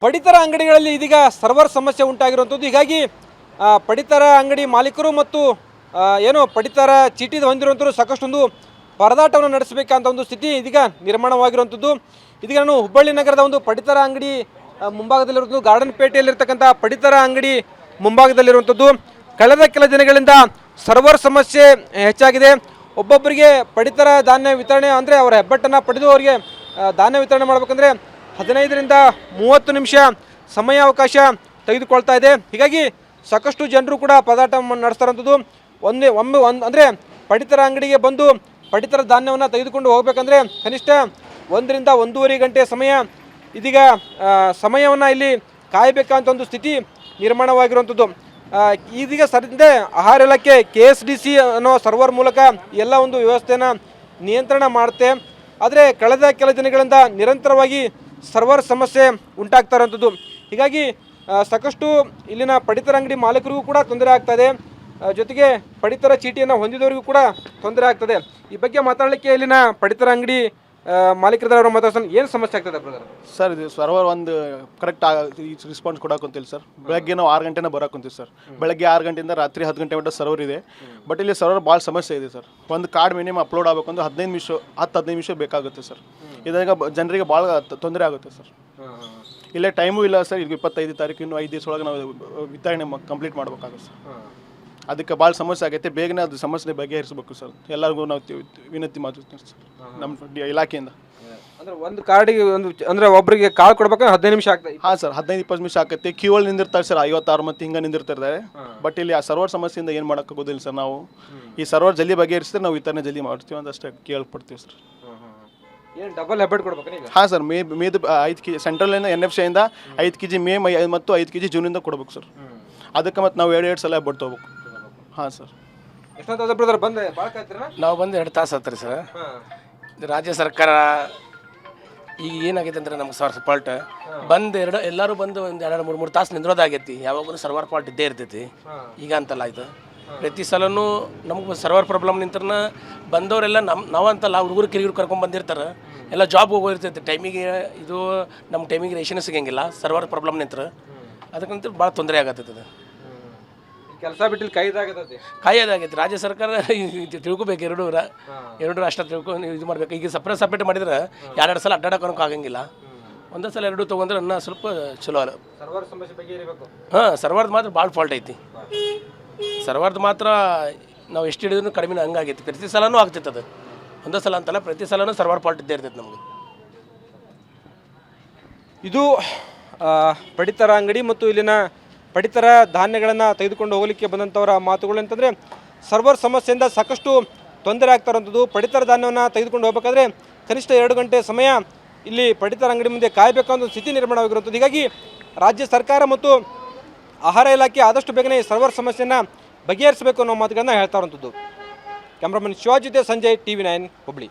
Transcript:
ಪಡಿತರ ಅಂಗಡಿಗಳಲ್ಲಿ ಇದೀಗ ಸರ್ವರ್ ಸಮಸ್ಯೆ ಉಂಟಾಗಿರುವಂಥದ್ದು. ಹೀಗಾಗಿ ಪಡಿತರ ಅಂಗಡಿ ಮಾಲೀಕರು ಮತ್ತು ಏನು ಪಡಿತರ ಚೀಟಿ ಹೊಂದಿರುವಂಥವ್ರು ಸಾಕಷ್ಟೊಂದು ಪರದಾಟವನ್ನು ನಡೆಸಬೇಕಂತ ಒಂದು ಸ್ಥಿತಿ ಇದೀಗ ನಿರ್ಮಾಣವಾಗಿರುವಂಥದ್ದು. ಇದೀಗ ನಾನು ಹುಬ್ಬಳ್ಳಿ ನಗರದ ಒಂದು ಪಡಿತರ ಅಂಗಡಿ ಮುಂಭಾಗದಲ್ಲಿರುವಂಥದ್ದು, ಗಾರ್ಡನ್ ಪೇಟೆಯಲ್ಲಿರ್ತಕ್ಕಂಥ ಪಡಿತರ ಅಂಗಡಿ ಮುಂಭಾಗದಲ್ಲಿರುವಂಥದ್ದು. ಕಳೆದ ಕೆಲ ದಿನಗಳಿಂದ ಸರ್ವರ್ ಸಮಸ್ಯೆ ಹೆಚ್ಚಾಗಿದೆ. ಒಬ್ಬೊಬ್ಬರಿಗೆ ಪಡಿತರ ಧಾನ್ಯ ವಿತರಣೆ ಅಂದರೆ ಅವರ ಹೆಬ್ಬಟ್ಟನ್ನು ಪಡೆದು ಅವರಿಗೆ ಧಾನ್ಯ ವಿತರಣೆ ಮಾಡಬೇಕಂದ್ರೆ 15ರಿಂದ 30 ನಿಮಿಷ ಸಮಯಾವಕಾಶ ತೆಗೆದುಕೊಳ್ತಾ ಇದೆ. ಹೀಗಾಗಿ ಸಾಕಷ್ಟು ಜನರು ಕೂಡ ಪದಾಟ ನಡೆಸ್ತಾರಂಥದ್ದು. ಅಂದರೆ ಪಡಿತರ ಅಂಗಡಿಗೆ ಬಂದು ಪಡಿತರ ಧಾನ್ಯವನ್ನು ತೆಗೆದುಕೊಂಡು ಹೋಗಬೇಕಂದ್ರೆ ಕನಿಷ್ಠ 1ರಿಂದ 1.5 ಗಂಟೆ ಸಮಯ ಇದೀಗ ಸಮಯವನ್ನು ಇಲ್ಲಿ ಕಾಯಬೇಕಂತ ಒಂದು ಸ್ಥಿತಿ ನಿರ್ಮಾಣವಾಗಿರುವಂಥದ್ದು. ಇದೀಗ ಸದ್ಯ ಆಹಾರ ಇಲಾಖೆ KSDC ಅನ್ನೋ ಸರ್ವರ್ ಮೂಲಕ ಎಲ್ಲ ಒಂದು ವ್ಯವಸ್ಥೆಯನ್ನು ನಿಯಂತ್ರಣ ಮಾಡುತ್ತೆ. ಆದರೆ ಕಳೆದ ಕೆಲ ದಿನಗಳಿಂದ ನಿರಂತರವಾಗಿ ಸರ್ವರ್ ಸಮಸ್ಯೆ ಉಂಟಾಗ್ತಾ ಇರೋಂಥದ್ದು. ಹೀಗಾಗಿ ಸಾಕಷ್ಟು ಇಲ್ಲಿನ ಪಡಿತರ ಅಂಗಡಿ ಮಾಲೀಕರಿಗೂ ಕೂಡ ತೊಂದರೆ ಆಗ್ತಾಯಿದೆ, ಜೊತೆಗೆ ಪಡಿತರ ಚೀಟಿಯನ್ನು ಹೊಂದಿದವರಿಗೂ ಕೂಡ ತೊಂದರೆ ಆಗ್ತದೆ. ಈ ಬಗ್ಗೆ ಮಾತಾಡಲಿಕ್ಕೆ ಇಲ್ಲಿನ ಪಡಿತರ ಅಂಗಡಿ ಮಾಲೀಕರದವರು ಮಾತಾಡ್ತಾನೆ. ಏನು ಸಮಸ್ಯೆ ಆಗ್ತದೆ ಬ್ರದರ್? ಸರ್ ಇದು ಸರ್ವರ್ ಒಂದು ಕರೆಕ್ಟ್ ರೆಸ್ಪಾನ್ಸ್ ಕೊಡೋಕ್ಕಂತಿಲ್ಲ ಸರ್. ಬೆಳಗ್ಗೆ ನಾವು 6 ಗಂಟೆನ ಬರೋಕ್ಕಂತೀವಿ ಸರ್. ಬೆಳಗ್ಗೆ 6 ಗಂಟೆಯಿಂದ ರಾತ್ರಿ 10 ಗಂಟೆ ಮಟ್ಟ ಸರ್ವರ್ ಇದೆ. ಬಟ್ ಇಲ್ಲಿ ಸರ್ವರ್ ಭಾಳ ಸಮಸ್ಯೆ ಇದೆ ಸರ್. ಒಂದು ಕಾರ್ಡ್ ಮಿನಿಮಮ್ ಅಪ್ಲೋಡ್ ಆಗಬೇಕಂದ್ರೆ 10-15 ನಿಮಿಷ ಬೇಕಾಗುತ್ತೆ ಸರ್. ಇದಾಗ ಜನರಿಗೆ ಭಾಳ ತೊಂದರೆ ಆಗುತ್ತೆ ಸರ್. ಇಲ್ಲೇ ಟೈಮು ಇಲ್ಲ ಸರ್. ಈಗ 25 ತಾರೀಕು ಇನ್ನು 5 ದಿವಸ ಒಳಗೆ ನಾವು ವಿತರಣೆ ಕಂಪ್ಲೀಟ್ ಮಾಡ್ಬೇಕಾಗುತ್ತೆ ಸರ್. ಅದಕ್ಕೆ ಭಾಳ ಸಮಸ್ಯೆ ಆಗೈತೆ. ಬೇಗನೆ ಅದು ಸಮಸ್ಯೆ ಬಗೆಹರಿಸಬೇಕು ಸರ್. ಎಲ್ಲರಿಗೂ ನಾವು ವಿನಂತಿ ಮಾಡ್ತೀವಿ ಸರ್ ನಮ್ಮ ಇಲಾಖೆಯಿಂದ. ಅಂದರೆ ಒಂದು ಕಾರ್ಡಿಗೆ ಅಂದರೆ ಒಬ್ಬರಿಗೆ ಕಾರ್ಡ್ ಕೊಡ್ಬೇಕಂದ್ರೆ 15 ನಿಮಿಷ ಆಗ್ತದೆ. ಹಾಂ ಸರ್, 15-20 ನಿಮಿಷ ಆಗುತ್ತೆ. ಕ್ಯೂ ಅಲ್ಲಿ ನಿಂದಿರ್ತಾರೆ ಸರ್, 56 ಮತ್ತು ಹಿಂಗೆ ನಿಂದಿರ್ತಾರೆ. ಬಟ್ ಇಲ್ಲಿ ಆ ಸರ್ವರ್ ಸಮಸ್ಯೆಯಿಂದ ಏನು ಮಾಡೋಕ್ಕಾಗೋದಿಲ್ಲ ಸರ್. ನಾವು ಈ ಸರ್ವರ್ ಜಲ್ದಿ ಬಗೆಹರಿಸಿದ್ರೆ ನಾವು ವಿತರಣೆ ಜಲ್ದಿ ಮಾಡ್ತೀವಿ ಅಂತ ಅಷ್ಟೇ ಕೇಳ್ಪಡ್ತೀವಿ ಸರ್. ಏನು ಡಬಲ್ ಹೆಬ್ಬೆಟ್ ಕೊಡ್ಬೇಕು? ಹಾಂ ಸರ್, ಮೇದು 5 kg ಸೆಂಟ್ರಲಿಂದ NFC-ಯಿಂದ 5 kg ಮೇ ಮತ್ತು 5 kg ಜೂನಿಂದ ಕೊಡ್ಬೇಕು ಸರ್. ಅದಕ್ಕೆ ಮತ್ತು ನಾವು 2 ಸಲ ಹೆಬ್ಬೆಟ್ ತೊಗೋಬೇಕು. ಹಾಂ ಸರ್. ಎಷ್ಟೊತ್ತಾದ ಬ್ರದರ್ ಬಂದೆ? ಭಾಳ ಕಾಯ್ತೀರಾ? ನಾವು ಬಂದು 2 ತಾಸು ಆತ್ರಿ ಸರ್. ರಾಜ್ಯ ಸರ್ಕಾರ ಈಗ ಏನಾಗೈತೆ ಅಂದ್ರೆ ನಮ್ಗೆ ಸರ್ವರ್ ಫಾಲ್ಟ್ ಬಂದು ಎಲ್ಲರೂ ಬಂದು ಒಂದು 2-3 ತಾಸು ನಿಂದ್ರೋದಾಗೈತಿ. ಯಾವಾಗಲೂ ಸರ್ವರ್ ಫಾಲ್ಟ್ ಇದ್ದೇ ಇರ್ತೈತಿ. ಈಗ ಅಂತಲ್ಲ ಆಯ್ತು, ಪ್ರತಿ ಸಲನೂ ನಮ್ಗೆ ಸರ್ವರ್ ಪ್ರಾಬ್ಲಮ್ ನಿಂತ್ರನ ಬಂದವರೆಲ್ಲ ನಾವಂತಲ್ಲ ಹುಡುಗರು ಕಿರಿಗಿರು ಕರ್ಕೊಂಡು ಬಂದಿರ್ತಾರೆ. ಎಲ್ಲ ಜಾಬ್ ಹೋಗಿರ್ತೈತಿ. ಟೈಮಿಗೆ ಇದು ನಮ್ಮ ಟೈಮಿಗೆ ರೇಷನ್ ಸಿಗಂಗಿಲ್ಲ ಸರ್ವರ್ ಪ್ರಾಬ್ಲಮ್ ನಿಂತ್ರ. ಅದಕ್ಕಂತ ಭಾಳ ತೊಂದರೆ ಆಗತ್ತೈತೆ. ಕೆಲಸ ಬಿಟ್ಟಿಲ್ಲ ಕಾಯೋದಾಗೈತಿ. ರಾಜ್ಯ ಸರ್ಕಾರ ತಿಳ್ಕೊಬೇಕು. ಎರಡು ಅಷ್ಟ ಇದು ಮಾಡ್ಬೇಕು. ಈಗ ಸಪ್ರೇಟ್ ಮಾಡಿದ್ರೆ 2 ಸಲ ಅಡ್ಡಾಡೋಕೆ ಆಗಂಗಿಲ್ಲ. ಒಂದೇ ಸಲ 2 ತೊಗೊಂಡ್ರೆ ಅನ್ನ ಸ್ವಲ್ಪ ಚಲೋ ಅಲ್ಲ. ಸರ್ವರ್ ಸಮಸ್ಯೆ ಬಗ್ಗೆ ಇರಬೇಕು. ಹಾಂ, ಸರ್ವರ್ದು ಮಾತ್ರ ಭಾಳ ಫಾಲ್ಟ್ ಐತಿ. ಸರ್ವರ್ದು ಮಾತ್ರ ನಾವು ಎಷ್ಟು ಹಿಡಿದ್ರೂ ಕಡಿಮೆ ಹಂಗಾಗೈತಿ. ಪ್ರತಿ ಸಲನೂ ಆಗ್ತೈತೆ. ಅದು ಒಂದೇ ಸಲ ಅಂತಲ್ಲ, ಪ್ರತಿ ಸಲನೂ ಸರ್ವರ್ ಫಾಲ್ಟ್ ಇದ್ದೇ ಇರ್ತೈತೆ ನಮಗೆ. ಇದು ಪಡಿತರ ಅಂಗಡಿ ಮತ್ತು ಇಲ್ಲಿನ ಪಡಿತರ ಧಾನ್ಯಗಳನ್ನು ತೆಗೆದುಕೊಂಡು ಹೋಗಲಿಕ್ಕೆ ಬಂದಂಥವರ ಮಾತುಗಳು ಅಂತಂದರೆ ಸರ್ವರ್ ಸಮಸ್ಯೆಯಿಂದ ಸಾಕಷ್ಟು ತೊಂದರೆ ಆಗ್ತಾ ಇರೋಂಥದ್ದು. ಪಡಿತರ ಧಾನ್ಯವನ್ನು ತೆಗೆದುಕೊಂಡು ಹೋಗಬೇಕಾದ್ರೆ ಕನಿಷ್ಠ 2 ಗಂಟೆ ಸಮಯ ಇಲ್ಲಿ ಪಡಿತರ ಅಂಗಡಿ ಮುಂದೆ ಕಾಯಬೇಕನ್ನೋ ಸ್ಥಿತಿ ನಿರ್ಮಾಣವಾಗಿರುವಂಥದ್ದು. ಹೀಗಾಗಿ ರಾಜ್ಯ ಸರ್ಕಾರ ಮತ್ತು ಆಹಾರ ಇಲಾಖೆ ಆದಷ್ಟು ಬೇಗನೆ ಸರ್ವರ್ ಸಮಸ್ಯೆಯನ್ನು ಬಗೆಹರಿಸಬೇಕು ಅನ್ನೋ ಮಾತುಗಳನ್ನು ಹೇಳ್ತಾ ಇರುವಂಥದ್ದು. ಕ್ಯಾಮ್ರಾಮನ್ ಶಿವಾಜಿ ಜೊತೆ ಸಂಜಯ್, TV9 ಹುಬ್ಬಳ್ಳಿ.